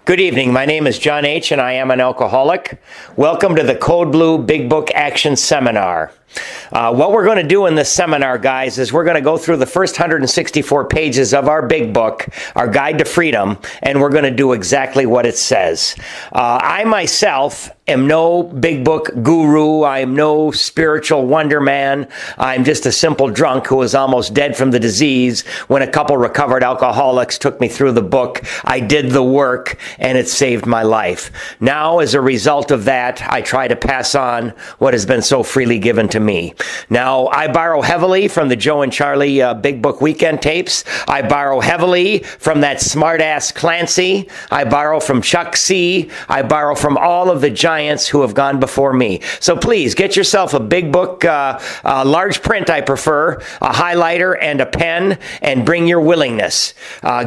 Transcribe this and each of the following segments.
Good evening. My name is John H. and I am an alcoholic. Welcome to the Code Blue Big Book Action Seminar. What we're going to do in this seminar, guys, is we're going to go through the first 164 pages of our big book, our Guide to Freedom, and we're going to do exactly what it says. I myself am no big book guru. I am no spiritual wonder man. I'm just a simple drunk who was almost dead from the disease when a couple recovered alcoholics took me through the book. I did the work, and it saved my life. Now, as a result of that, I try to pass on what has been so freely given to me. Now, I borrow heavily from the Joe and Charlie Big Book Weekend tapes. I borrow heavily from that smartass Clancy. I borrow from Chuck C. I borrow from all of the giants who have gone before me. So please, get yourself a big book, large print I prefer, a highlighter and a pen, and bring your willingness.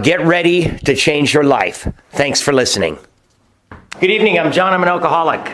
Get ready to change your life. Thanks for listening. Good evening. I'm John. I'm an alcoholic.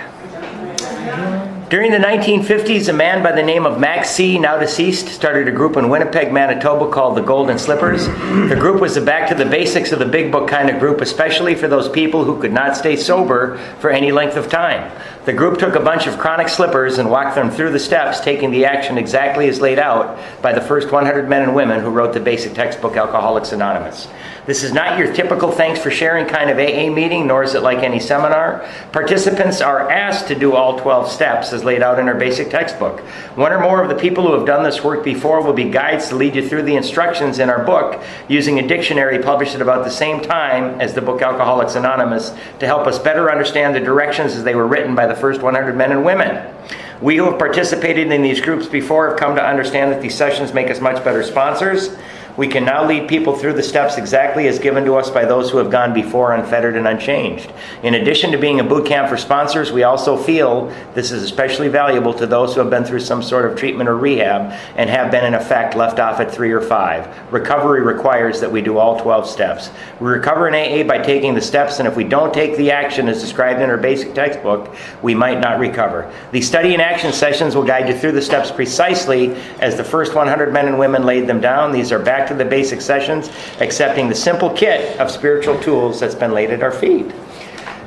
During the 1950s, a man by the name of Max C., now deceased, started a group in Winnipeg, Manitoba called the Golden Slippers. The group was the back to the basics of the big book kind of group, especially for those people who could not stay sober for any length of time. The group took a bunch of chronic slippers and walked them through the steps, taking the action exactly as laid out by the first 100 men and women who wrote the basic textbook Alcoholics Anonymous. This is not your typical thanks for sharing kind of AA meeting, nor is it like any seminar. Participants are asked to do all 12 steps as laid out in our basic textbook. One or more of the people who have done this work before will be guides to lead you through the instructions in our book using a dictionary published at about the same time as the book Alcoholics Anonymous to help us better understand the directions as they were written by the first 100 men and women. We who have participated in these groups before have come to understand that these sessions make us much better sponsors. We can now lead people through the steps exactly as given to us by those who have gone before, unfettered and unchanged. In addition to being a boot camp for sponsors, we also feel this is especially valuable to those who have been through some sort of treatment or rehab and have been, in effect, left off at 3 or 5. Recovery requires that we do all 12 steps. We recover in AA by taking the steps, and if we don't take the action as described in our basic textbook, we might not recover. These study and action sessions will guide you through the steps precisely as the first 100 men and women laid them down. These are back to the basic sessions, accepting the simple kit of spiritual tools that's been laid at our feet.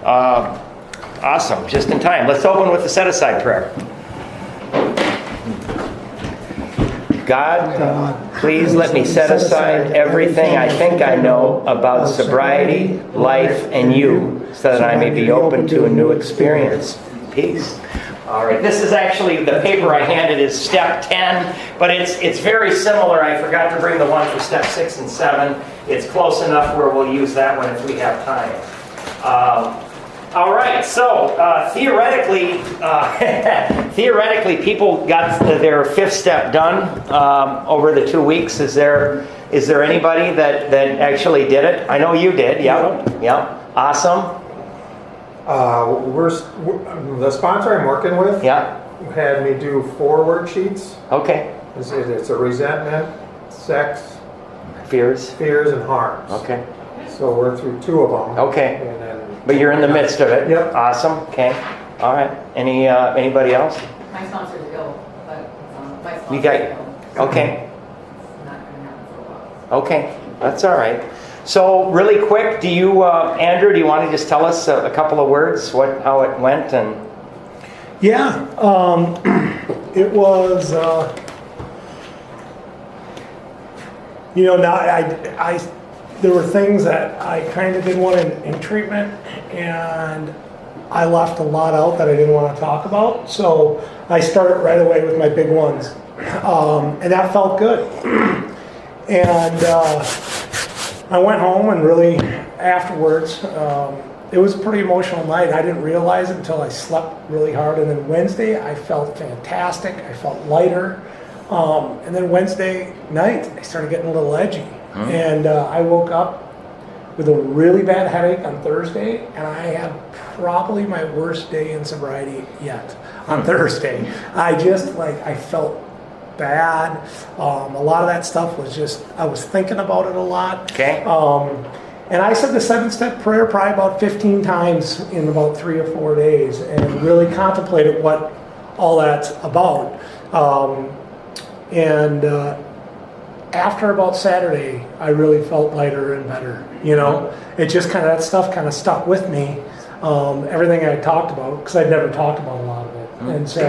Awesome, just in time. Let's open with the set-aside prayer. God, please let me set aside everything I think I know about sobriety, life, and you, so that I may be open to a new experience. Peace. All right, this is actually, the paper I handed is step 10, but it's very similar. I forgot to bring the one for step 6 and 7. It's close enough where we'll use that one if we have time. All right, so theoretically, people got their 5th step done over the 2 weeks. Is there anybody that actually did it? I know you did. Yeah. Awesome. We're the sponsor I'm working with. Yeah. Had me do 4 worksheets. Okay. It's a resentment, sex, Fears, and harms. Okay. So we're through 2 of them. Okay. And then, But you're in the midst of it. Yep. Awesome. Okay. All right. Anybody else? My sponsor's ill, but my sponsor You got. Okay. It's not going to happen for a while. Okay. That's all right. So really quick, do you, Andrew? Do you want to just tell us a couple of words how it went and? Yeah. It was. Now there were things that I kind of didn't want in treatment, and I left a lot out that I didn't want to talk about. So I started right away with my big ones, and that felt good. And I went home and really afterwards, it was a pretty emotional night. I didn't realize it until I slept really hard. And then Wednesday, I felt fantastic. I felt lighter. And then Wednesday night, I started getting a little edgy. And I woke up with a really bad headache on Thursday, and I had probably my worst day in sobriety yet on Thursday. I felt bad. A lot of that stuff was just, I was thinking about it a lot. Okay. And I said the 7-step prayer probably about 15 times in about 3 or 4 days, and really contemplated what all that's about. after about Saturday, I really felt lighter and better. You know, it just kind of, that stuff kind of stuck with me. Everything I talked about, because I'd never talked about a lot of it. And so,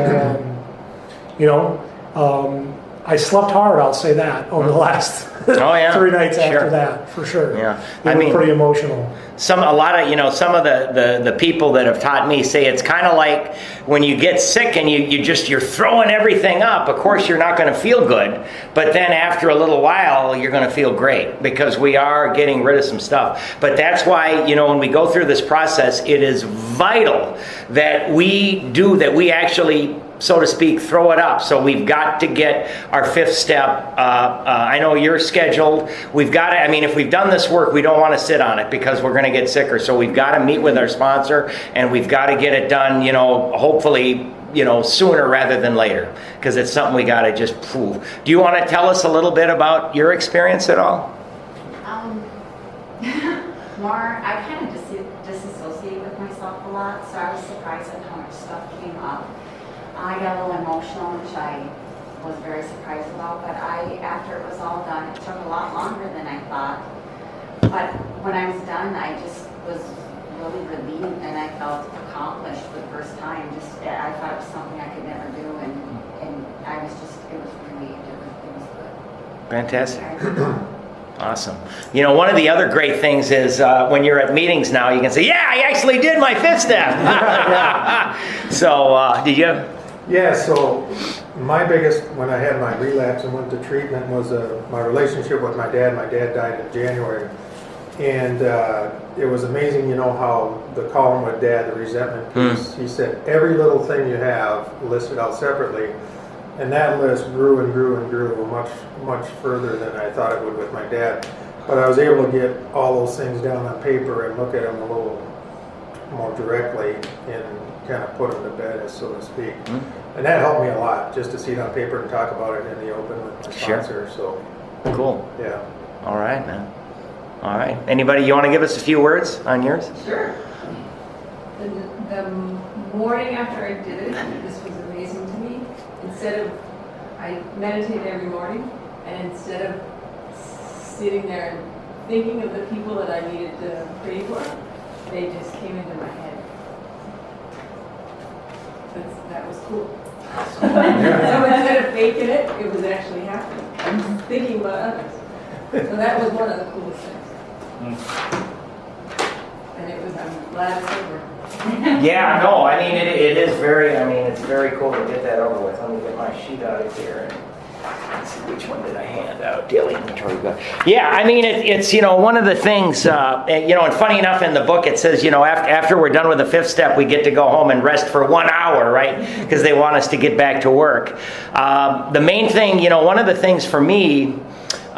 you know, I slept hard, I'll say that, over the last 3 nights after that, for sure. Yeah. They were pretty emotional. Some of the people that have taught me say it's kind of like when you get sick and you're throwing everything up. Of course, you're not going to feel good, but then after a little while, you're going to feel great because we are getting rid of some stuff. But that's why, when we go through this process, it is vital that we actually, so to speak, throw it up. So we've got to get our 5th step. I know you're scheduled. We've got to, if we've done this work, we don't want to sit on it because we're going to get sicker. So we've got to meet with our sponsor and we've got to get it done, hopefully, sooner rather than later, because it's something we got to just prove. Do you want to tell us a little bit about your experience at all? More, I kind of disassociate with myself a lot, so I was surprised at how much stuff came up. I got a little emotional, which I was very surprised about, but after it was all done, it took a lot longer than I thought. But when I was done, I just was really relieved and I felt accomplished for the first time. I thought it was something I could never do, and I was just, it was relieved. It was good. Fantastic. Awesome. One of the other great things is when you're at meetings now, you can say, yeah, I actually did my 5th step. So, did you? Yeah, so my biggest, when I had my relapse and went to treatment, was my relationship with my dad. My dad died in January. And it was amazing, how the column with Dad, the resentment piece, he said, every little thing you have listed out separately. And that list grew and grew and grew much, much further than I thought it would with my dad. But I was able to get all those things down on paper and look at them a little more directly and kind of put them to bed, so to speak. And that helped me a lot, just to see it on paper and talk about it in the open with my sponsor. So cool. Yeah. All right, man. All right. Anybody, you want to give us a few words on yours? Sure. The morning after I did it, this was amazing to me. I meditate every morning, and instead of sitting there and thinking of the people that I needed to pray for, they just came into my head. That was cool. So instead of faking it, it was actually happening. I was thinking about others. So that was one of the coolest things. And I'm glad it's over. Yeah, no, it is very, it's very cool to get that over with. Let me get my sheet out of here and let's see, which one did I hand out? Daily inventory. Yeah, it's one of the things, and funny enough in the book it says, after we're done with the 5th step, we get to go home and rest for 1 hour, right? Because they want us to get back to work. The main thing, one of the things for me,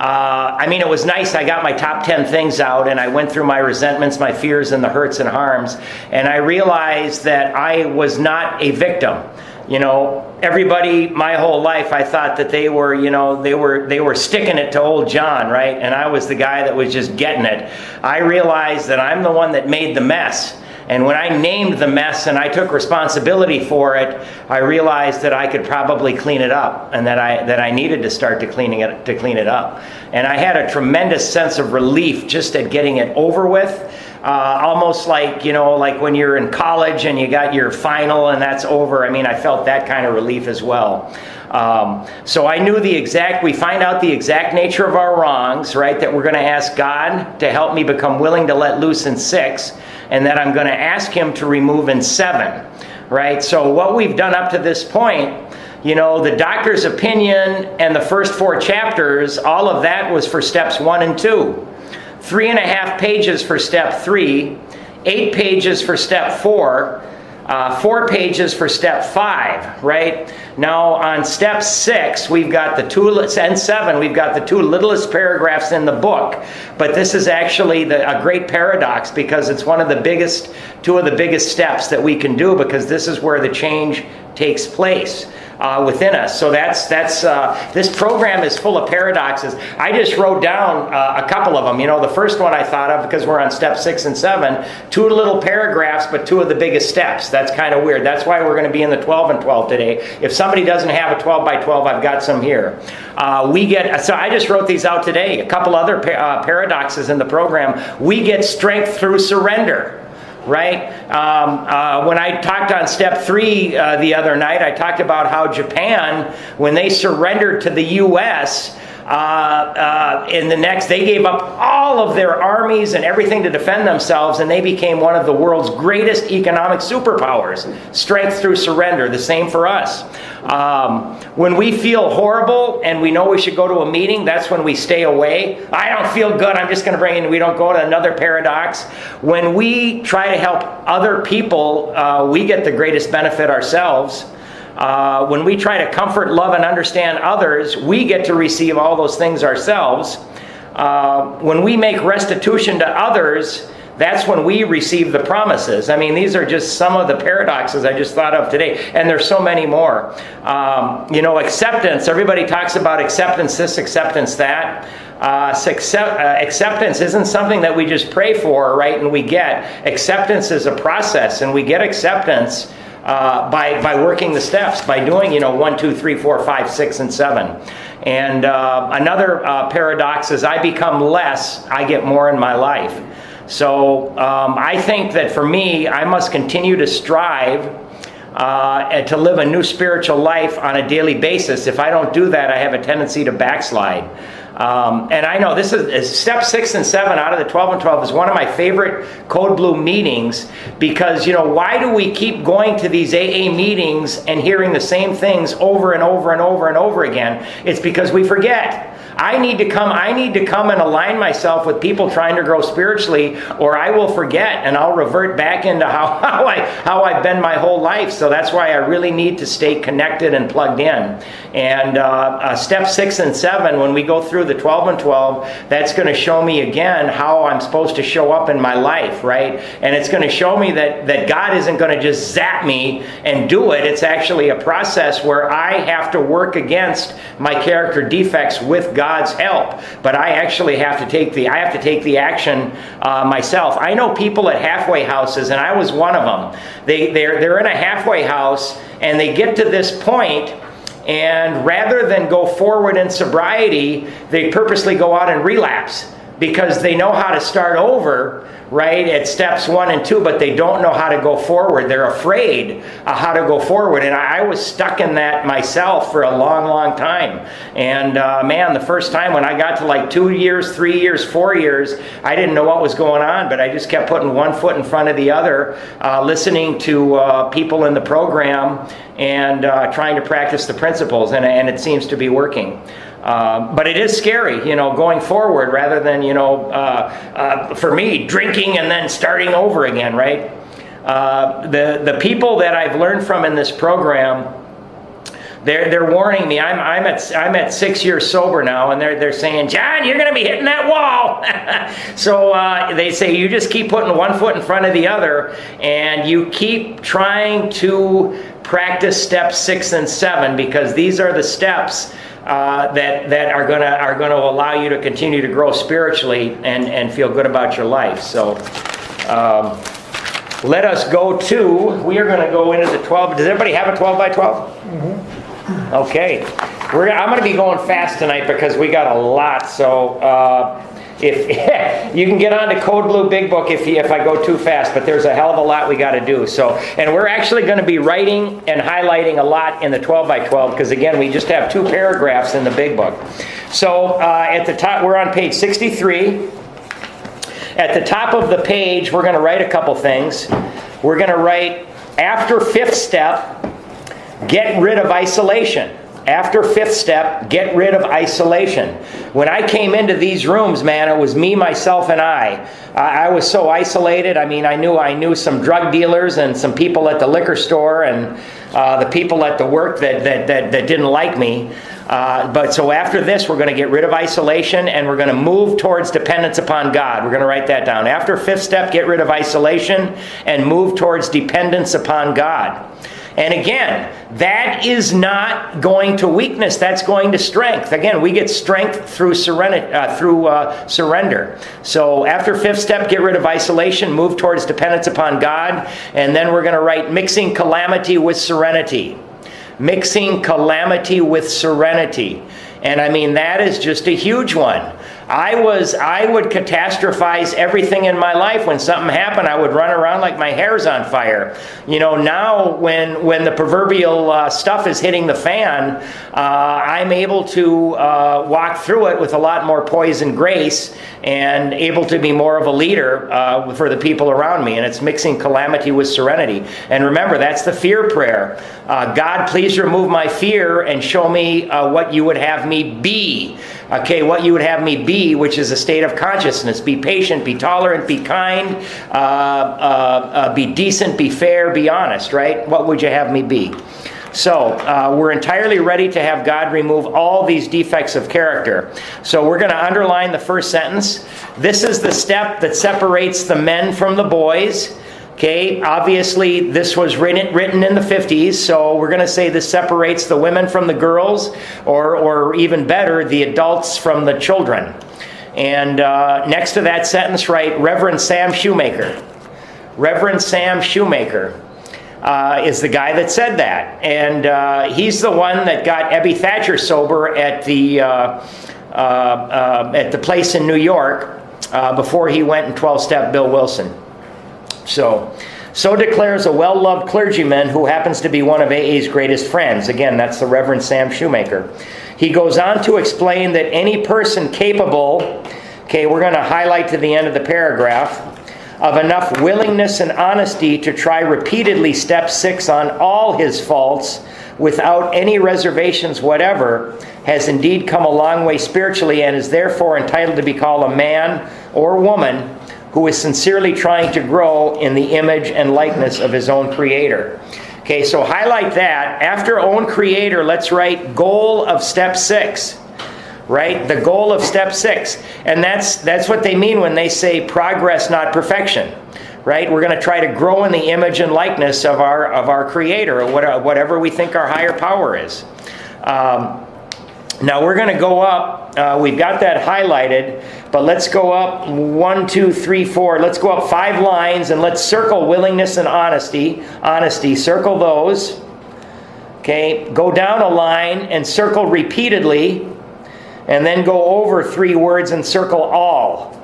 it was nice. I got my top 10 things out and I went through my resentments, my fears, and the hurts and harms. And I realized that I was not a victim. Everybody, my whole life, I thought that they were sticking it to old John, right? And I was the guy that was just getting it. I realized that I'm the one that made the mess. And when I named the mess and I took responsibility for it, I realized that I could probably clean it up, and that I needed to start to clean it up. And I had a tremendous sense of relief just at getting it over with. Almost like, like when you're in college and you got your final and that's over. I felt that kind of relief as well. So I knew we find out the exact nature of our wrongs, right? That we're going to ask God to help me become willing to let loose in 6, and that I'm going to ask Him to remove in 7, right? So what we've done up to this point, the doctor's opinion and the first 4 chapters, all of that was for steps 1 and 2. 3.5 pages for step 3, 8 pages for step 4, 4 pages for step 5, right? Now on step 6, we've got the 2, and 7, we've got the 2 littlest paragraphs in the book. But this is actually a great paradox, because it's 2 of the biggest steps that we can do, because this is where the change takes place within us. So that's this program is full of paradoxes. I just wrote down a couple of them. You know, the first one I thought of, because we're on step 6 and 7, 2 little paragraphs, but 2 of the biggest steps. That's kind of weird. That's why we're going to be in the 12 and 12 today. If somebody doesn't have a 12 by 12, I've got some here. So I just wrote these out today. A couple other paradoxes in the program. We get strength through surrender. Right? When I talked on step 3 the other night, I talked about how Japan, when they surrendered to the U.S., they gave up all of their armies and everything to defend themselves, and they became one of the world's greatest economic superpowers. Strength through surrender. The same for us. When we feel horrible and we know we should go to a meeting, that's when we stay away. I don't feel good, I'm just going to bring in, we don't go to another paradox. When we try to help other people, we get the greatest benefit ourselves. When we try to comfort, love, and understand others, we get to receive all those things ourselves. When we make restitution to others, that's when we receive the promises. I mean, these are just some of the paradoxes I just thought of today, and there's so many more. Acceptance. Everybody talks about acceptance this, acceptance that. Acceptance isn't something that we just pray for, right, and we get. Acceptance is a process, and we get acceptance by working the steps, by doing 1, 2, 3, 4, 5, 6, and 7. And another paradox is I become less, I get more in my life. So I think that for me, I must continue to strive to live a new spiritual life on a daily basis. If I don't do that, I have a tendency to backslide. And I know this is step 6 and 7 out of the 12 and 12 is one of my favorite Code Blue meetings, because, why do we keep going to these AA meetings and hearing the same things over and over and over and over again? It's because we forget. I need to come and align myself with people trying to grow spiritually, or I will forget and I'll revert back into how I've been my whole life. So that's why I really need to stay connected and plugged in. And step 6 and 7, when we go through the 12 and 12, that's going to show me again how I'm supposed to show up in my life, right? And it's going to show me that God isn't going to just zap me and do it. It's actually a process where I have to work against my character defects with God's help. But I actually have to take the action myself. I know people at halfway houses, and I was one of them. They're in a halfway house, and they get to this point, and rather than go forward in sobriety, they purposely go out and relapse, because they know how to start over, right, at steps 1 and 2, but they don't know how to go forward. They're afraid of how to go forward. And I was stuck in that myself for a long, long time. And the first time when I got to like 2 years, 3 years, 4 years, I didn't know what was going on, but I just kept putting one foot in front of the other, listening to people in the program and trying to practice the principles, and it seems to be working. But it is scary, going forward, rather than, for me, drinking and then starting over again, right? The people that I've learned from in this program, they're warning me. I'm at 6 years sober now, and they're saying, John, you're going to be hitting that wall. So they say you just keep putting one foot in front of the other, and you keep trying to practice steps 6 and 7, because these are the steps that are going to allow you to continue to grow spiritually and feel good about your life. So let us go to, we are going to go into the 12. Does everybody have a 12 by 12? Mm-hmm. Okay. I'm going to be going fast tonight because we got a lot. So if you can get on to Code Blue Big Book if I go too fast, but there's a hell of a lot we got to do. So, and we're actually going to be writing and highlighting a lot in the 12 by 12, because again, we just have 2 paragraphs in the Big Book. So at the top, we're on page 63. At the top of the page, we're going to write a couple things. We're going to write, after 5th step, get rid of isolation. After 5th step, get rid of isolation. When I came into these rooms, man, it was me, myself, and I. I was so isolated. I mean, I knew some drug dealers and some people at the liquor store and the people at the work that didn't like me. But so after this, we're going to get rid of isolation, and we're going to move towards dependence upon God. We're going to write that down. After 5th step, get rid of isolation and move towards dependence upon God. And again, that is not going to weakness. That's going to strength. Again, we get strength through surrender. So after fifth step, get rid of isolation, move towards dependence upon God. And then we're going to write mixing calamity with serenity. Mixing calamity with serenity. And I mean, that is just a huge one. I would catastrophize everything in my life. When something happened, I would run around like my hair's on fire. Now when the proverbial stuff is hitting the fan, I'm able to walk through it with a lot more poise and grace, and able to be more of a leader for the people around me. And it's mixing calamity with serenity. And remember, that's the fear prayer. God, please remove my fear and show me what you would have me be. Okay, what you would have me be, which is a state of consciousness. Be patient, be tolerant, be kind, be decent, be fair, be honest, right? What would you have me be? So we're entirely ready to have God remove all these defects of character. So we're going to underline the first sentence. This is the step that separates the men from the boys. Okay, obviously this was written in the 50s, so we're going to say this separates the women from the girls, or even better, the adults from the children. And next to that sentence, write Reverend Sam Shoemaker. Reverend Sam Shoemaker is the guy that said that. And he's the one that got Ebby Thatcher sober at the place in New York before he went and 12-step Bill Wilson. So declares a well-loved clergyman who happens to be one of AA's greatest friends. Again, that's the Reverend Sam Shoemaker. He goes on to explain that any person capable, okay, we're going to highlight to the end of the paragraph, of enough willingness and honesty to try repeatedly step 6 on all his faults without any reservations whatever, has indeed come a long way spiritually, and is therefore entitled to be called a man or woman who is sincerely trying to grow in the image and likeness of his own Creator. Okay, so highlight that. After own Creator, let's write goal of step 6. Right? The goal of step 6. And that's what they mean when they say progress, not perfection. Right? We're going to try to grow in the image and likeness of our Creator, or whatever we think our higher power is. Now we're going to go up. We've got that highlighted, but let's go up 1, 2, 3, 4. Let's go up 5 lines, and let's circle willingness and honesty. Honesty, circle those. Okay, go down a line and circle repeatedly, and then go over 3 words and circle all.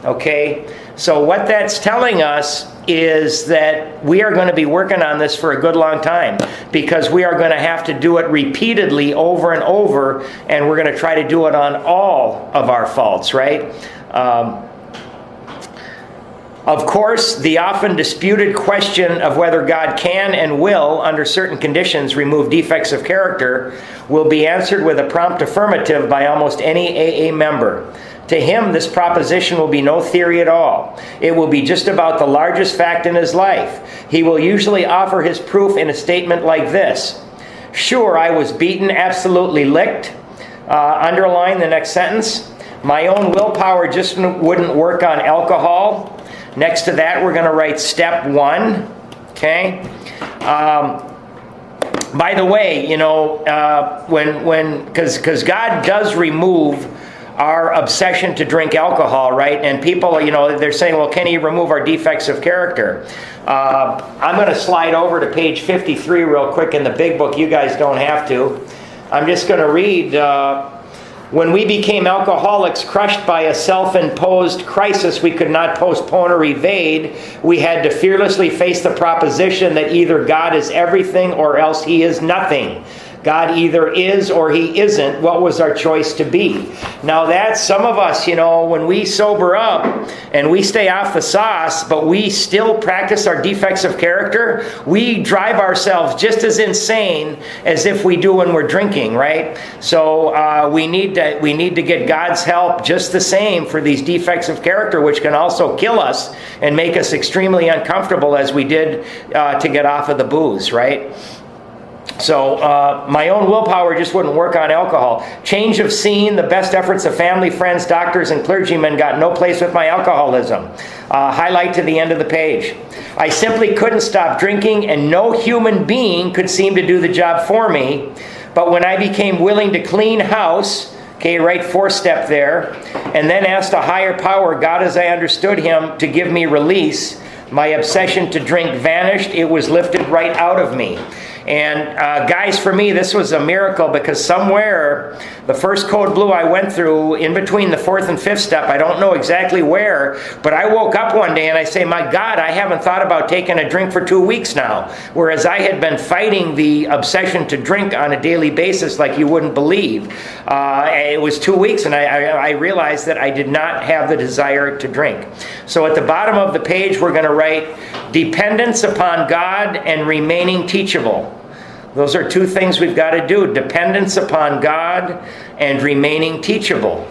Okay, so what that's telling us is that we are going to be working on this for a good long time, because we are going to have to do it repeatedly over and over, and we're going to try to do it on all of our faults, right? Of course, the often disputed question of whether God can and will, under certain conditions, remove defects of character will be answered with a prompt affirmative by almost any AA member. To him, this proposition will be no theory at all. It will be just about the largest fact in his life. He will usually offer his proof in a statement like this. Sure, I was beaten, absolutely licked. Underline the next sentence. My own willpower just wouldn't work on alcohol. Next to that, we're going to write step 1. Okay? By the way, because God does remove our obsession to drink alcohol, right? And people, they're saying, well, can he remove our defects of character? I'm going to slide over to page 53 real quick in the big book. You guys don't have to. I'm just going to read, when we became alcoholics, crushed by a self-imposed crisis we could not postpone or evade, we had to fearlessly face the proposition that either God is everything or else he is nothing. God either is or he isn't. What was our choice to be? Now that's some of us, when we sober up and we stay off the sauce, but we still practice our defects of character, we drive ourselves just as insane as if we do when we're drinking, right? So we need to get God's help just the same for these defects of character, which can also kill us and make us extremely uncomfortable, as we did to get off of the booze, right? So my own willpower just wouldn't work on alcohol. Change of scene, the best efforts of family, friends, doctors, and clergymen got no place with my alcoholism. Highlight to the end of the page. I simply couldn't stop drinking, and no human being could seem to do the job for me. But when I became willing to clean house, okay, right 4-step there, and then asked a higher power, God as I understood him, to give me release, my obsession to drink vanished. It was lifted right out of me. And guys, for me, this was a miracle, because somewhere, the first code blue I went through, in between the 4th and 5th step, I don't know exactly where, but I woke up one day and I say, my God, I haven't thought about taking a drink for 2 weeks now. Whereas I had been fighting the obsession to drink on a daily basis like you wouldn't believe. It was 2 weeks, and I realized that I did not have the desire to drink. So at the bottom of the page, we're going to write, dependence upon God and remaining teachable. Those are 2 things we've got to do. Dependence upon God and remaining teachable.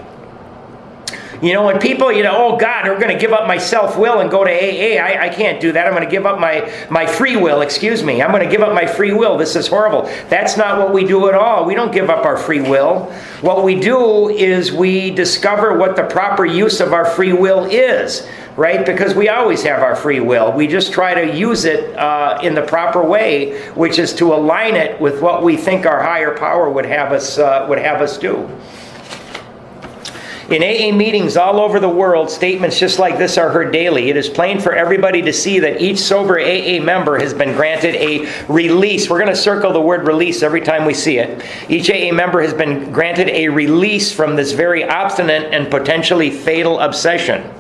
You know, when people, oh God, we're going to give up my self-will and go to AA. I can't do that. I'm going to give up my free will, I'm going to give up my free will. This is horrible. That's not what we do at all. We don't give up our free will. What we do is we discover what the proper use of our free will is, right? Because we always have our free will. We just try to use it in the proper way, which is to align it with what we think our higher power would have us do. In AA meetings all over the world, statements just like this are heard daily. It is plain for everybody to see that each sober AA member has been granted a release. We're going to circle the word release every time we see it. Each AA member has been granted a release from this very obstinate and potentially fatal obsession.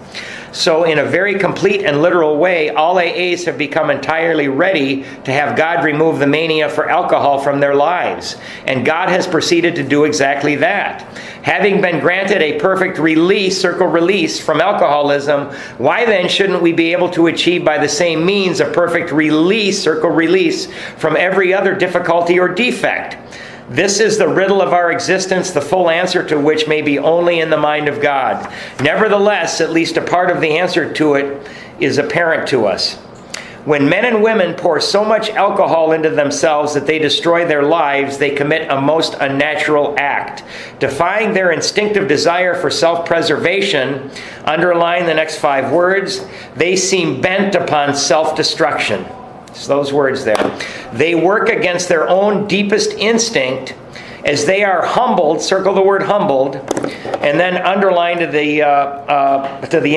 So in a very complete and literal way, all AAs have become entirely ready to have God remove the mania for alcohol from their lives. And God has proceeded to do exactly that. Having been granted a perfect release, circle release, from alcoholism, why then shouldn't we be able to achieve by the same means a perfect release, circle release, from every other difficulty or defect? This is the riddle of our existence, the full answer to which may be only in the mind of God. Nevertheless, at least a part of the answer to it is apparent to us. When men and women pour so much alcohol into themselves that they destroy their lives, they commit a most unnatural act. Defying their instinctive desire for self-preservation, underline the next 5 words, they seem bent upon self-destruction. It's those words there. They work against their own deepest instinct as they are humbled, circle the word humbled, and then underline to the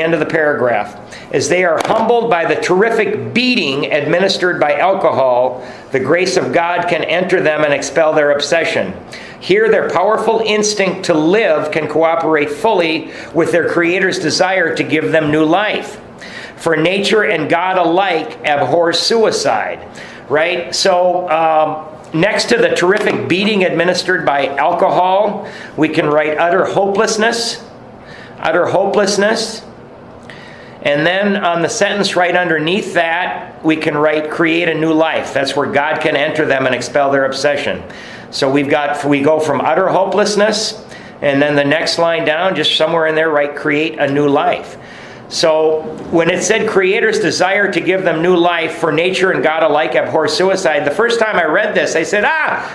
end of the paragraph. As they are humbled by the terrific beating administered by alcohol, the grace of God can enter them and expel their obsession. Here, their powerful instinct to live can cooperate fully with their Creator's desire to give them new life. For nature and God alike abhor suicide, right? So next to the terrific beating administered by alcohol, we can write utter hopelessness. And then on the sentence right underneath that, we can write create a new life. That's where God can enter them and expel their obsession. So we go from utter hopelessness, and then the next line down, just somewhere in there, write create a new life. So when it said Creator's desire to give them new life, for nature and God alike abhor suicide, the first time I read this, I said,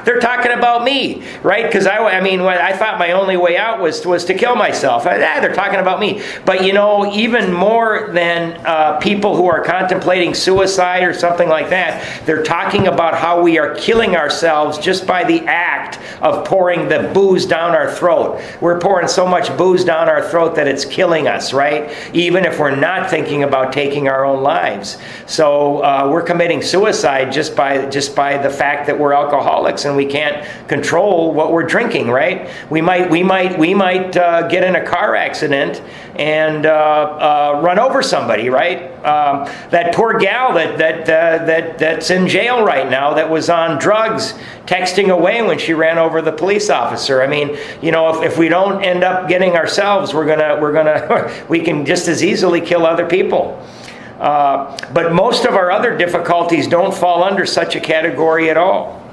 they're talking about me, right? Because I thought my only way out was to kill myself. They're talking about me. But even more than people who are contemplating suicide or something like that, they're talking about how we are killing ourselves just by the act of pouring the booze down our throat. We're pouring so much booze down our throat that it's killing us, right? Even if we're not thinking about taking our own lives. So we're committing suicide just by the fact that we're alcoholics and we can't control what we're drinking, right? We might get in a car accident and run over somebody, right? That poor gal that's in jail right now that was on drugs, texting away when she ran over the police officer. If we don't end up getting ourselves, we can just as easily kill other people. But most of our other difficulties don't fall under such a category at all.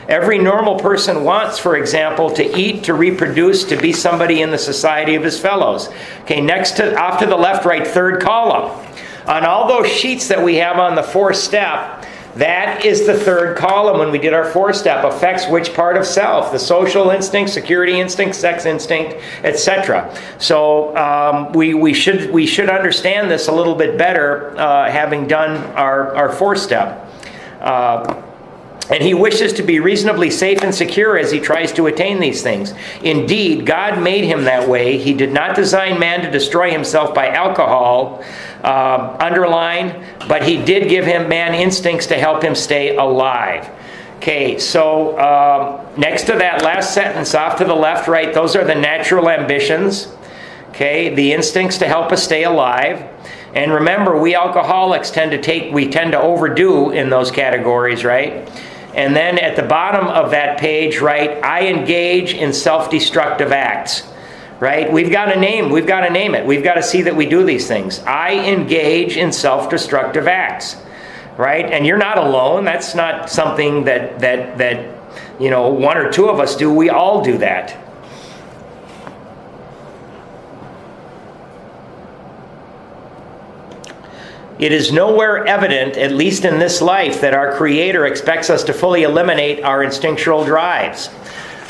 Every normal person wants, for example, to eat, to reproduce, to be somebody in the society of his fellows. Okay, off to the left, right, 3rd column. On all those sheets that we have on the 4th step, That is the third column when we did our 4-step. Affects which part of self? The social instinct, security instinct, sex instinct, etc. So we should understand this a little bit better, having done our 4-step. And he wishes to be reasonably safe and secure as he tries to attain these things. Indeed, God made him that way. He did not design man to destroy himself by alcohol, underline, but he did give him man instincts to help him stay alive. Okay, so next to that last sentence, off to the left, right, those are the natural ambitions. Okay, the instincts to help us stay alive. And remember, we alcoholics tend to overdo in those categories, right? And then at the bottom of that page, right, I engage in self-destructive acts, right? We've got to name it. We've got to see that we do these things. I engage in self-destructive acts, right? And you're not alone. That's not something that one or two of us do. We all do that. It is nowhere evident, at least in this life, that our Creator expects us to fully eliminate our instinctual drives.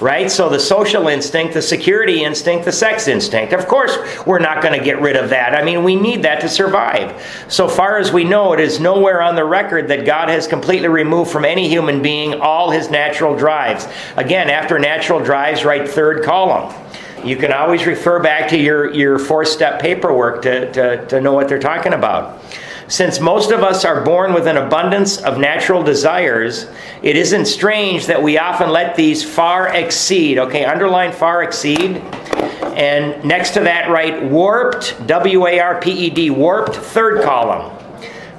Right? So the social instinct, the security instinct, the sex instinct. Of course, we're not going to get rid of that. I mean, we need that to survive. So far as we know, it is nowhere on the record that God has completely removed from any human being all his natural drives. Again, after natural drives, write third column. You can always refer back to your 4-step paperwork to know what they're talking about. Since most of us are born with an abundance of natural desires, it isn't strange that we often let these far exceed. Okay, underline far exceed. And next to that, write warped, W-A-R-P-E-D, warped, third column.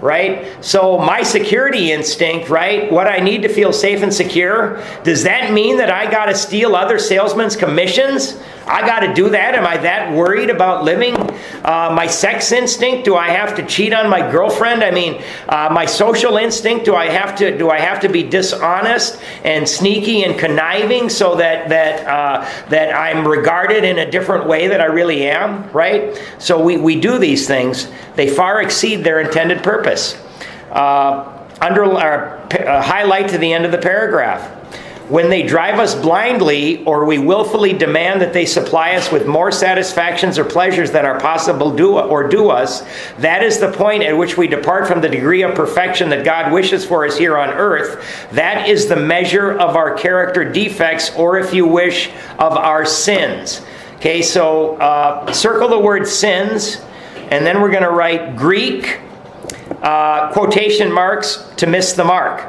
Right? So my security instinct, right? What I need to feel safe and secure, does that mean that I got to steal other salesmen's commissions? I got to do that? Am I that worried about living? My sex instinct, do I have to cheat on my girlfriend? I mean, my social instinct, do I have to be dishonest and sneaky and conniving so that I'm regarded in a different way that I really am, right? So we do these things. They far exceed their intended purpose. Highlight to the end of the paragraph. When they drive us blindly, or we willfully demand that they supply us with more satisfactions or pleasures than are possible do us, that is the point at which we depart from the degree of perfection that God wishes for us here on earth. That is the measure of our character defects, or if you wish, of our sins. Okay, so circle the word sins, and then we're going to write Greek, quotation marks, to miss the mark.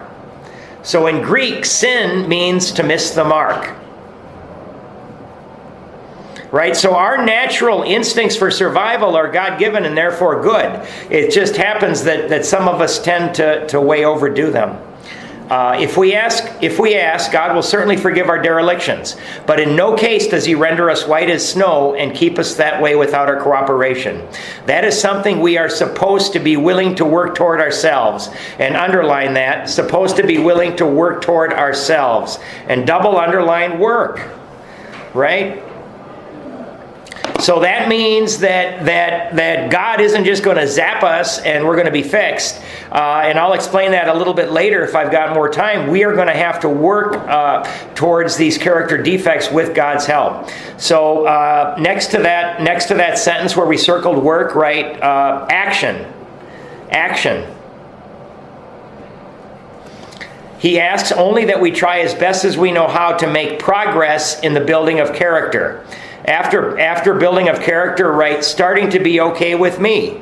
So in Greek, sin means to miss the mark. Right? So our natural instincts for survival are God-given and therefore good. It just happens that some of us tend to way overdo them. If we ask, God will certainly forgive our derelictions. But in no case does he render us white as snow and keep us that way without our cooperation. That is something we are supposed to be willing to work toward ourselves. And underline that, supposed to be willing to work toward ourselves. And double underline work. Right? So that means that God isn't just going to zap us and we're going to be fixed. And I'll explain that a little bit later if I've got more time. We are going to have to work towards these character defects with God's help. So next to that sentence where we circled work, right? Action. He asks only that we try as best as we know how to make progress in the building of character. After building of character, right, starting to be okay with me.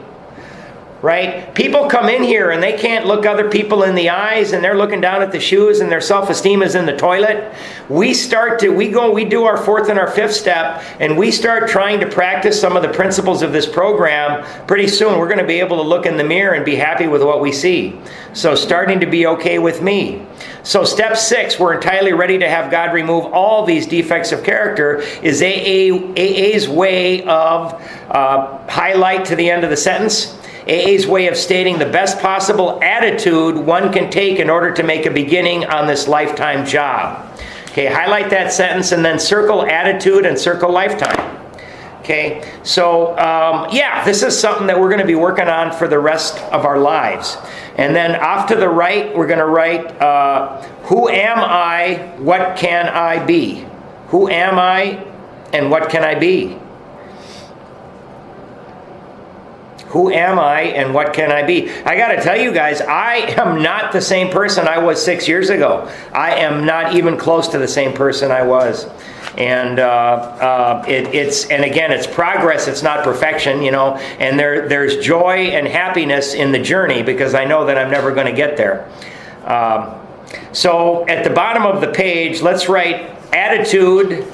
Right? People come in here and they can't look other people in the eyes and they're looking down at the shoes and their self-esteem is in the toilet. We do our 4th and our 5th step and we start trying to practice some of the principles of this program. Pretty soon we're going to be able to look in the mirror and be happy with what we see. So starting to be okay with me. So step 6, we're entirely ready to have God remove all these defects of character, is AA's way of highlight to the end of the sentence. AA's way of stating the best possible attitude one can take in order to make a beginning on this lifetime job. Okay, highlight that sentence and then circle attitude and circle lifetime. Okay, so yeah, this is something that we're going to be working on for the rest of our lives. And then off to the right, we're going to write, who am I, what can I be? Who am I, and what can I be? Who am I, and what can I be? I got to tell you guys, I am not the same person I was 6 years ago. I am not even close to the same person I was. And it's progress. It's not perfection, you know. And there's joy and happiness in the journey, because I know that I'm never going to get there. So at the bottom of the page, let's write attitude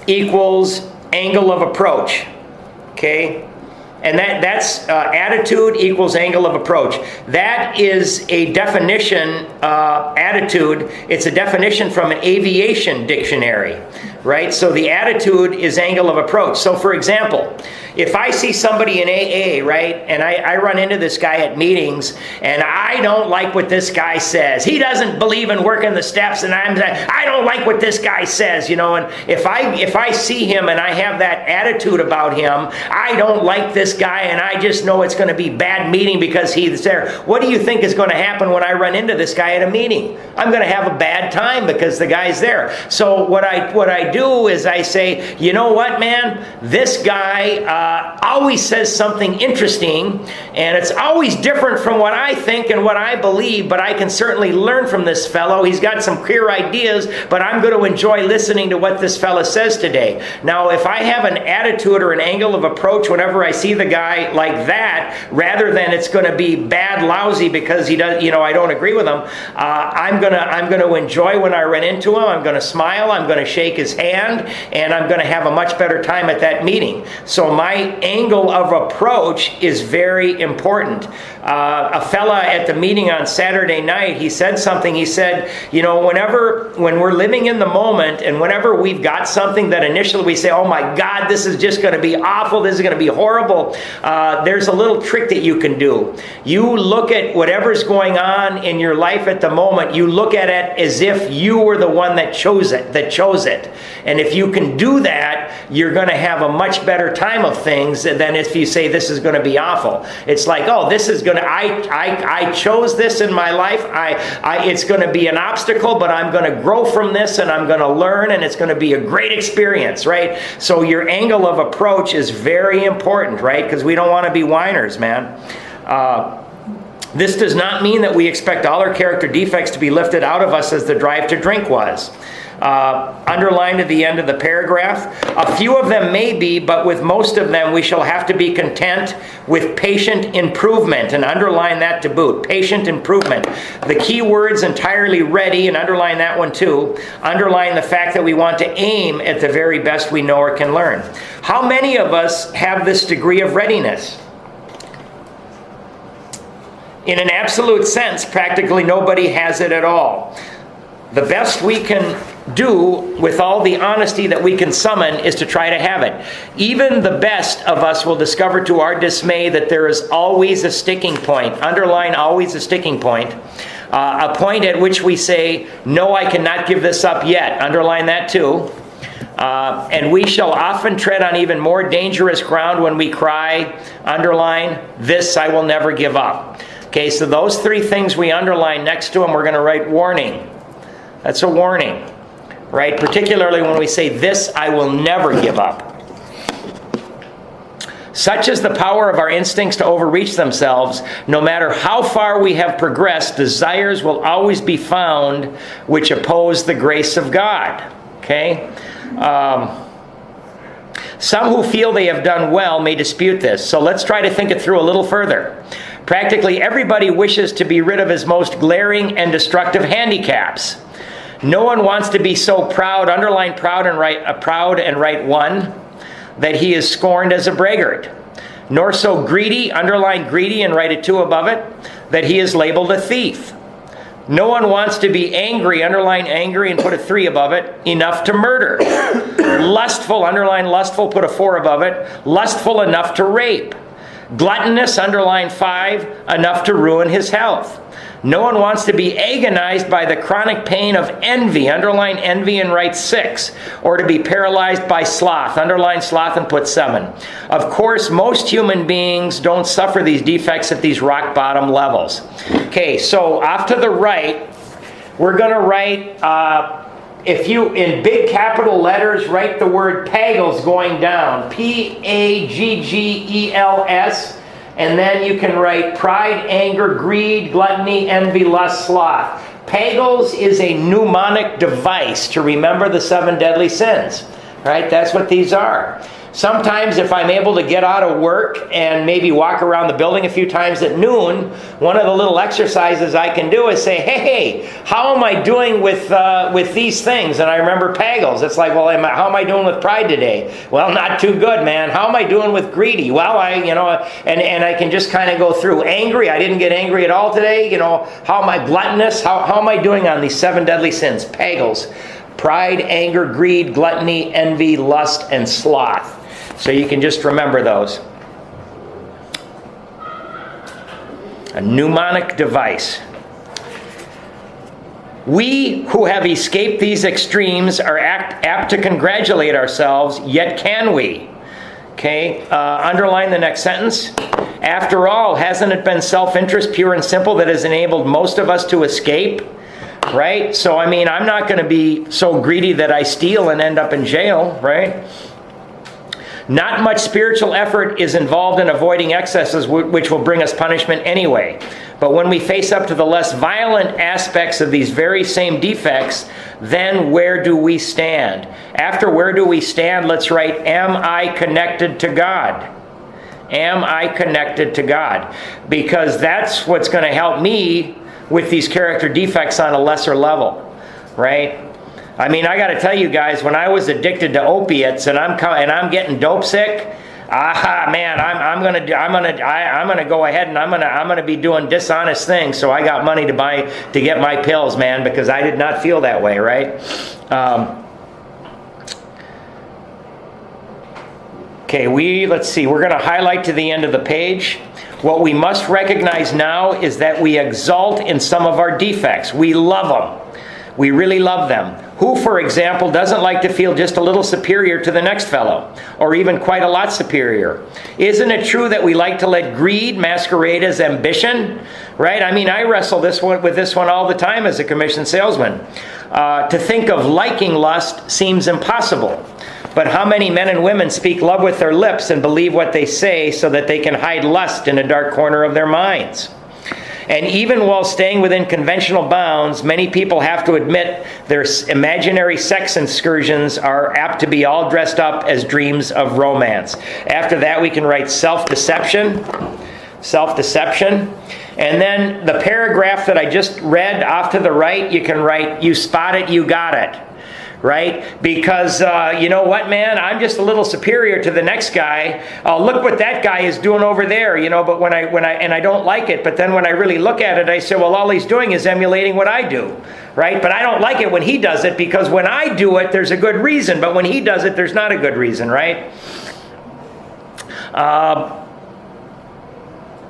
equals angle of approach. Okay. And that's attitude equals angle of approach. That is a definition, attitude. It's a definition from an aviation dictionary, right? So the attitude is angle of approach. So for example, if I see somebody in AA, right, and I run into this guy at meetings, and I don't like what this guy says. He doesn't believe in working the steps, and I don't like what this guy says, you know. And if I see him and I have that attitude about him, I don't like this guy, and I just know it's going to be bad meeting because he's there. What do you think is going to happen when I run into this guy at a meeting? I'm going to have a bad time because the guy's there. So what I do is I say, you know what, man, this guy always says something interesting, and it's always different from what I think and what I believe, but I can certainly learn from this fellow. He's got some clear ideas, but I'm going to enjoy listening to what this fellow says today. Now, if I have an attitude or an angle of approach whenever I see the guy like that, rather than it's going to be bad, lousy because he does, you know, I don't agree with him, I'm going to enjoy when I run into him. I'm going to smile. I'm going to shake his hand, and I'm going to have a much better time at that meeting. So my angle of approach is very important. A fella at the meeting on Saturday night, he said something. He said, you know, when we're living in the moment, and whenever we've got something that initially we say, oh my God, this is just going to be awful, this is going to be horrible, there's a little trick that you can do. You look at whatever's going on in your life at the moment, you look at it as if you were the one that chose it. And if you can do that, you're going to have a much better time of things than if you say this is going to be awful. It's like, oh, this is going to, I chose this in my life. It's going to be an obstacle, but I'm going to grow from this, and I'm going to learn, and it's going to be a great experience, right? So your angle of approach is very important, right? Because we don't want to be whiners, man. This does not mean that we expect all our character defects to be lifted out of us as the drive to drink was. Underlined at the end of the paragraph. A few of them may be, but with most of them we shall have to be content with patient improvement, and underline that to boot. Patient improvement. The key words entirely ready, and underline that one too. Underline the fact that we want to aim at the very best we know or can learn. How many of us have this degree of readiness? In an absolute sense, practically nobody has it at all. The best we can do with all the honesty that we can summon is to try to have it. Even the best of us will discover to our dismay that there is always a sticking point. Underline always a sticking point. A point at which we say, no, I cannot give this up yet. Underline that too. And we shall often tread on even more dangerous ground when we cry, underline, this I will never give up. Okay, so those three things we underline next to them, we're going to write warning. That's a warning, right? Particularly when we say, this I will never give up. Such is the power of our instincts to overreach themselves. No matter how far we have progressed, desires will always be found which oppose the grace of God. Okay? Some who feel they have done well may dispute this. So let's try to think it through a little further. Practically everybody wishes to be rid of his most glaring and destructive handicaps. No one wants to be so proud, underline proud and write one, that he is scorned as a braggart. Nor so greedy, underline greedy and write a 2 above it, that he is labeled a thief. No one wants to be angry, underline angry and put a 3 above it, enough to murder. Lustful, underline lustful, put a 4 above it, lustful enough to rape. Gluttonous, underline 5, enough to ruin his health. No one wants to be agonized by the chronic pain of envy, underline envy and write 6, or to be paralyzed by sloth, underline sloth and put 7. Of course, most human beings don't suffer these defects at these rock bottom levels. Okay, so off to the right, we're going to write, if you, in big capital letters, write the word Pagels going down, Paggels. And then you can write pride, anger, greed, gluttony, envy, lust, sloth. Pagels is a mnemonic device to remember the 7 deadly sins. Right? That's what these are. Sometimes if I'm able to get out of work and maybe walk around the building a few times at noon, one of the little exercises I can do is say, hey, how am I doing with these things? And I remember Pagels. It's like, well, how am I doing with pride today? Well, not too good, man. How am I doing with greedy? Well, and I can just kind of go through. Angry, I didn't get angry at all today. How am I gluttonous? How am I doing on these 7 deadly sins? Pagels. Pride, anger, greed, gluttony, envy, lust, and sloth. So you can just remember those. A mnemonic device. We who have escaped these extremes are apt to congratulate ourselves, yet can we? Okay, underline the next sentence. After all, hasn't it been self-interest, pure and simple, that has enabled most of us to escape? Right? So, I'm not going to be so greedy that I steal and end up in jail, right? Not much spiritual effort is involved in avoiding excesses which will bring us punishment anyway. But when we face up to the less violent aspects of these very same defects, then where do we stand? After where do we stand, let's write, am I connected to God? Am I connected to God? Because that's what's going to help me with these character defects on a lesser level, right? I got to tell you guys, when I was addicted to opiates and I'm getting dope sick, man, I'm gonna go ahead and I'm gonna be doing dishonest things. So I got money to get my pills, man, because I did not feel that way, right? Okay, let's see. We're going to highlight to the end of the page. What we must recognize now is that we exult in some of our defects. We love them. We really love them. Who, for example, doesn't like to feel just a little superior to the next fellow, or even quite a lot superior? Isn't it true that we like to let greed masquerade as ambition? Right? I wrestle with this one all the time as a commission salesman. To think of liking lust seems impossible. But how many men and women speak love with their lips and believe what they say so that they can hide lust in a dark corner of their minds? And even while staying within conventional bounds, many people have to admit their imaginary sex excursions are apt to be all dressed up as dreams of romance. After that, we can write self-deception. Self-deception. And then the paragraph that I just read off to the right, you can write, you spot it, you got it. Right? Because, you know what, man? I'm just a little superior to the next guy. Look what that guy is doing over there, but when I don't like it, but then when I really look at it, I say, well, all he's doing is emulating what I do, right? But I don't like it when he does it, because when I do it, there's a good reason, but when he does it, there's not a good reason, right?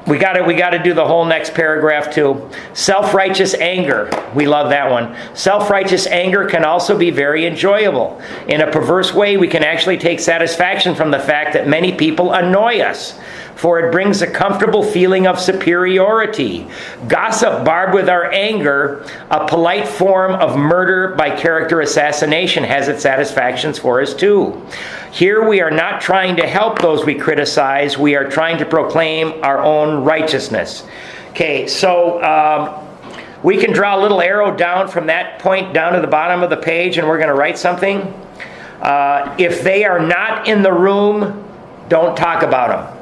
We got to do the whole next paragraph too. Self-righteous anger. We love that one. Self-righteous anger can also be very enjoyable. In a perverse way, we can actually take satisfaction from the fact that many people annoy us, for it brings a comfortable feeling of superiority. Gossip barbed with our anger, a polite form of murder by character assassination, has its satisfactions for us too. Here we are not trying to help those we criticize. We are trying to proclaim our own righteousness. Okay, so we can draw a little arrow down from that point down to the bottom of the page, and we're going to write something. If they are not in the room, don't talk about them.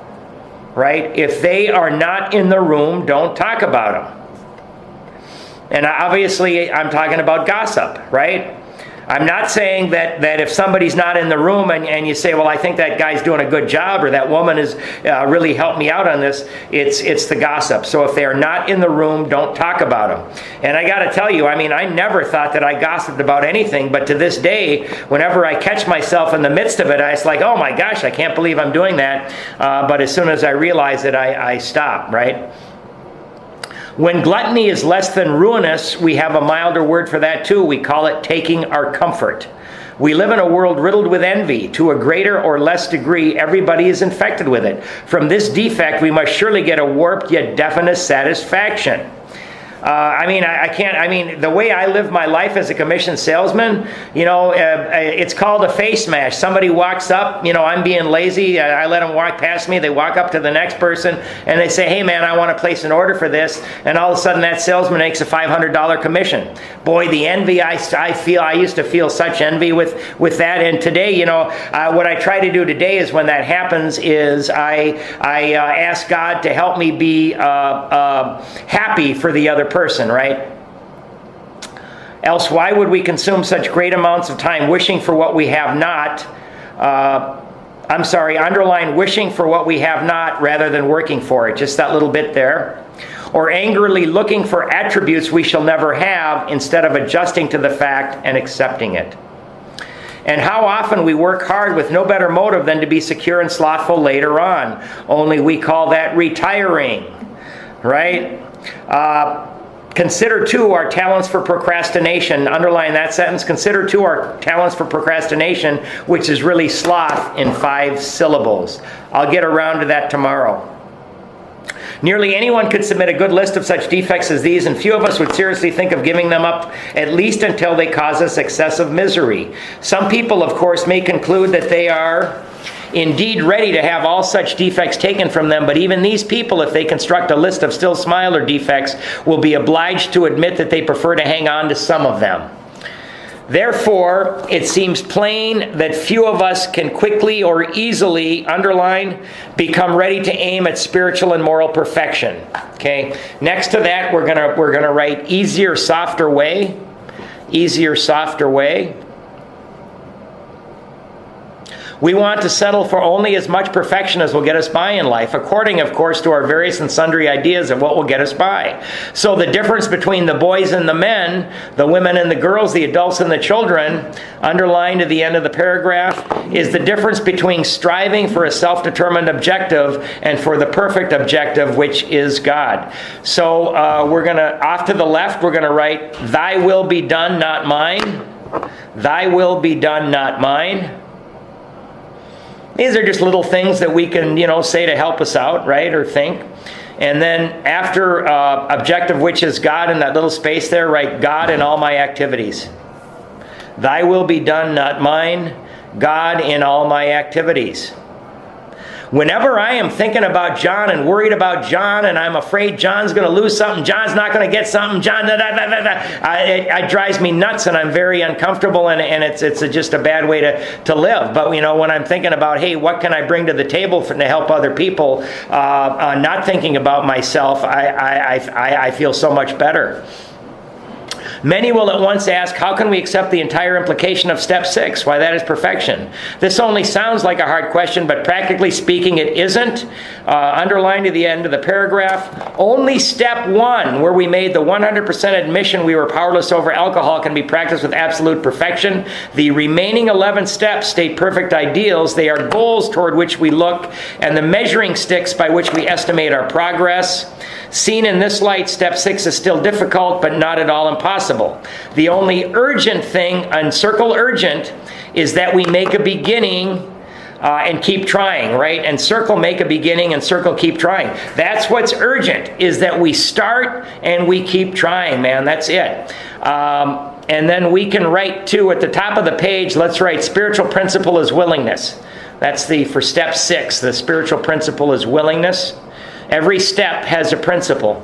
Right? If they are not in the room, don't talk about them. And obviously, I'm talking about gossip, right? I'm not saying that if somebody's not in the room and you say, well, I think that guy's doing a good job or that woman has really helped me out on this, it's the gossip. So if they are not in the room, don't talk about them. And I got to tell you, I mean, I never thought that I gossiped about anything, but to this day, whenever I catch myself in the midst of it, it's like, oh my gosh, I can't believe I'm doing that. But as soon as I realize it, I stop, right? When gluttony is less than ruinous, we have a milder word for that too. We call it taking our comfort. We live in a world riddled with envy. To a greater or less degree, everybody is infected with it. From this defect, we must surely get a warped yet definite satisfaction. The way I live my life as a commissioned salesman, it's called a face mash. Somebody walks up, I'm being lazy, I let them walk past me, they walk up to the next person, and they say, hey man, I want to place an order for this, and all of a sudden that salesman makes a $500 commission. Boy, the envy I feel, I used to feel such envy with that, and today, what I try to do today is when that happens is I ask God to help me be happy for the other person, right? Else, why would we consume such great amounts of time wishing for what we have not? Underline wishing for what we have not rather than working for it. Just that little bit there. Or angrily looking for attributes we shall never have instead of adjusting to the fact and accepting it. And how often we work hard with no better motive than to be secure and slothful later on. Only we call that retiring, right? Consider, too, our talents for procrastination. Underline that sentence. Consider, too, our talents for procrastination, which is really sloth in 5 syllables. I'll get around to that tomorrow. Nearly anyone could submit a good list of such defects as these, and few of us would seriously think of giving them up, at least until they cause us excessive misery. Some people, of course, may conclude that they are indeed ready to have all such defects taken from them, but even these people, if they construct a list of still smaller defects, will be obliged to admit that they prefer to hang on to some of them. Therefore, it seems plain that few of us can quickly or easily, underline, become ready to aim at spiritual and moral perfection. Okay. Next to that, we're gonna write easier, softer way. Easier, softer way. We want to settle for only as much perfection as will get us by in life, according, of course, to our various and sundry ideas of what will get us by. So the difference between the boys and the men, the women and the girls, the adults and the children, underlined at the end of the paragraph, is the difference between striving for a self-determined objective and for the perfect objective, which is God. So we're going to, off to the left, we're going to write, thy will be done, not mine. Thy will be done, not mine. These are just little things that we can, say to help us out, right, or think. And then after objective, which is God, in that little space there, write God in all my activities. Thy will be done, not mine. God in all my activities. Whenever I am thinking about John and worried about John and I'm afraid John's going to lose something, John's not going to get something, it drives me nuts and I'm very uncomfortable and it's just a bad way to live. But, when I'm thinking about, hey, what can I bring to the table to help other people, not thinking about myself, I feel so much better. Many will at once ask, how can we accept the entire implication of step 6? Why, that is perfection. This only sounds like a hard question, but practically speaking, it isn't. Underlined at the end of the paragraph, only step 1, where we made the 100% admission we were powerless over alcohol, can be practiced with absolute perfection. The remaining 11 steps state perfect ideals. They are goals toward which we look, and the measuring sticks by which we estimate our progress. Seen in this light, step 6 is still difficult, but not at all impossible. The only urgent thing, and circle urgent, is that we make a beginning and keep trying, right? And circle make a beginning and circle keep trying. That's what's urgent, is that we start and we keep trying, man. That's it. And then we can write, too, at the top of the page, let's write spiritual principle is willingness. That's for step 6. The spiritual principle is willingness. Every step has a principle.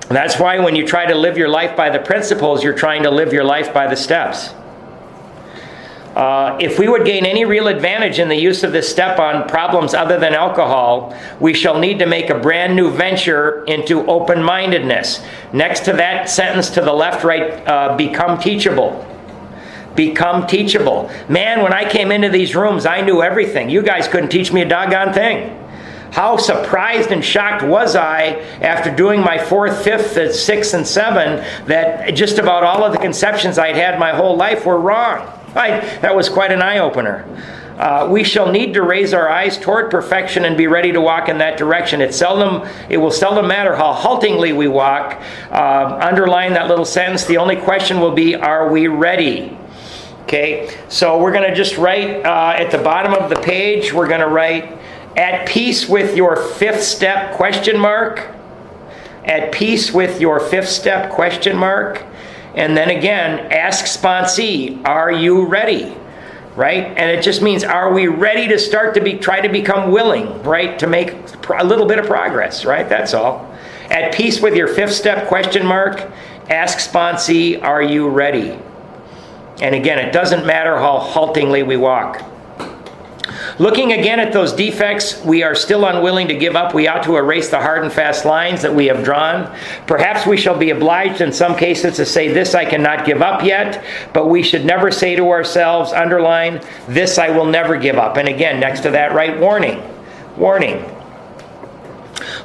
That's why when you try to live your life by the principles, you're trying to live your life by the steps. If we would gain any real advantage in the use of this step on problems other than alcohol, we shall need to make a brand new venture into open-mindedness. Next to that sentence to the left, write, become teachable. Become teachable. Man, when I came into these rooms, I knew everything. You guys couldn't teach me a doggone thing. How surprised and shocked was I after doing my 4th, 5th, 6th, and 7 that just about all of the conceptions I'd had my whole life were wrong. That was quite an eye-opener. We shall need to raise our eyes toward perfection and be ready to walk in that direction. It will seldom matter how haltingly we walk. Underline that little sentence. The only question will be, are we ready? Okay, so we're going to just write at the bottom of the page, we're going to write, at peace with your 5th step, question mark. At peace with your 5th step, question mark. And then again, ask sponsee, are you ready? Right? And it just means, are we ready to start to try to become willing, right? To make a little bit of progress, right? That's all. At peace with your 5th step, question mark. Ask sponsee, are you ready? And again, it doesn't matter how haltingly we walk. Looking again at those defects we are still unwilling to give up, we ought to erase the hard and fast lines that we have drawn. Perhaps we shall be obliged in some cases to say, this I cannot give up yet, but we should never say to ourselves, underline, this I will never give up. And again, next to that, write warning. Warning.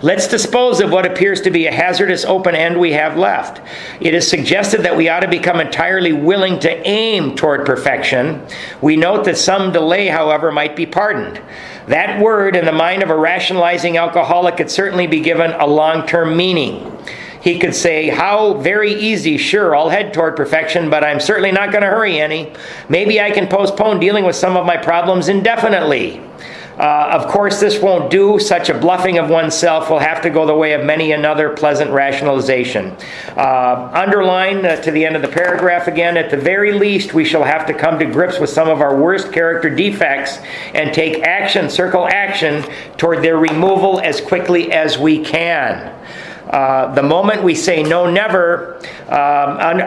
Let's dispose of what appears to be a hazardous open end we have left. It is suggested that we ought to become entirely willing to aim toward perfection. We note that some delay, however, might be pardoned. That word, in the mind of a rationalizing alcoholic, could certainly be given a long-term meaning. He could say, how very easy, sure, I'll head toward perfection, but I'm certainly not going to hurry any. Maybe I can postpone dealing with some of my problems indefinitely. Of course, this won't do. Such a bluffing of oneself will have to go the way of many another pleasant rationalization. Underline to the end of the paragraph again, at the very least, we shall have to come to grips with some of our worst character defects and take action, circle action, toward their removal as quickly as we can. The moment we say no, never, highlight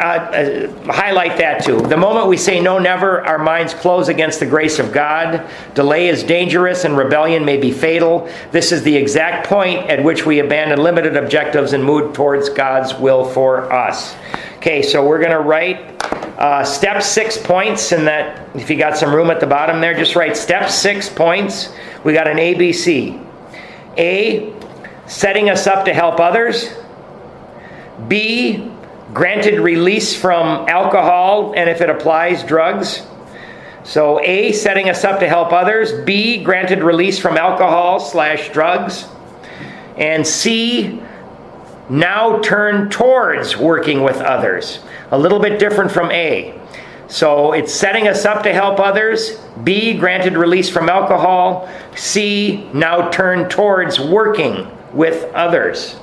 that too. The moment we say no, never, our minds close against the grace of God. Delay is dangerous and rebellion may be fatal. This is the exact point at which we abandon limited objectives and move towards God's will for us. Okay, so we're going to write step 6 points, and that, if you got some room at the bottom there, just write step 6 points. We got an ABC. A, setting us up to help others. B, granted release from alcohol, and if it applies, drugs. So A, setting us up to help others. B, granted release from alcohol/drugs. And C, now turn towards working with others. A little bit different from A. So it's setting us up to help others. B, granted release from alcohol. C, now turn towards working with others.